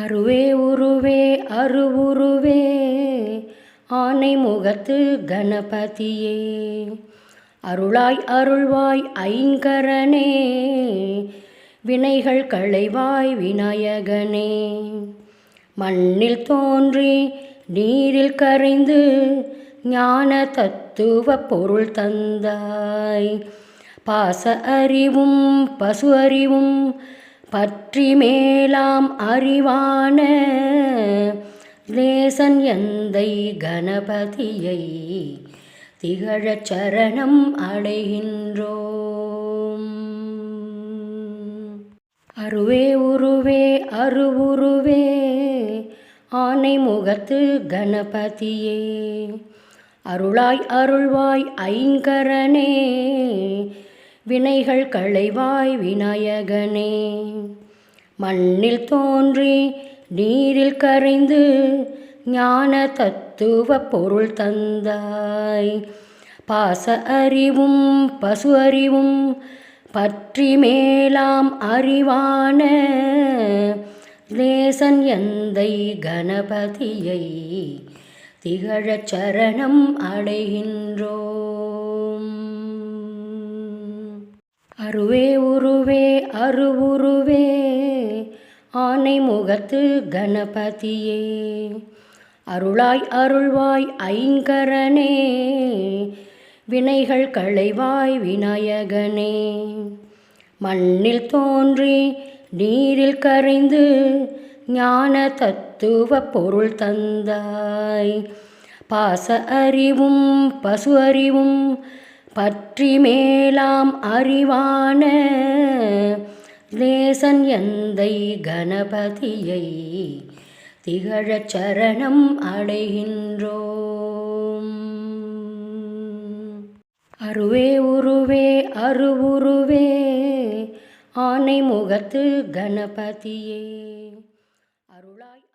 அருவே உருவே அருவுருவே ஆனை முகத்து கணபதியே, அருளாய் அருள்வாய் ஐங்கரனே, வினைகள் களைவாய் விநாயகனே. மண்ணில் தோன்றி நீரில் கரைந்து ஞான தத்துவ பொருள் தந்தாய். பாச அறிவும் பசு அறிவும் பற்றி மேலாம் அறிவான தேசன் எந்தை கணபதியை திகழச் சரணம் அடைகின்றோம். அருவே உருவே அருவுருவே ஆனை முகத்து கணபதியே, அருளாய் அருள்வாய் ஐங்கரனே, வினைகள் களைவாய் விநாயகனே. மண்ணில் தோன்றி நீரில் கரைந்து ஞான தத்துவ பொருள் தந்தாய். பாச அறிவும் பசு அறிவும் பற்றி மேலாம் அறிவான தேசன் எந்தை கணபதியை திகழச் சரணம் அடைகின்றோம். அருவே உருவே அருவுருவே ஆனை முகத்து கணபதியே, அருளாய் அருள்வாய் ஐங்கரனே, வினைகள் களைவாய் விநாயகனே. மண்ணில் தோன்றி நீரில் கரைந்து ஞான தத்துவ பொருள் தந்தாய். பாச அறிவும் பசு அறிவும் பற்றி மேலாம் அறிவான தேசன் எந்தை கணபதியை திகழச் சரணம் அடைகின்றோம். அருவே உருவே அருவுருவே ஆனை முகத்து கணபதியே, அருளாய்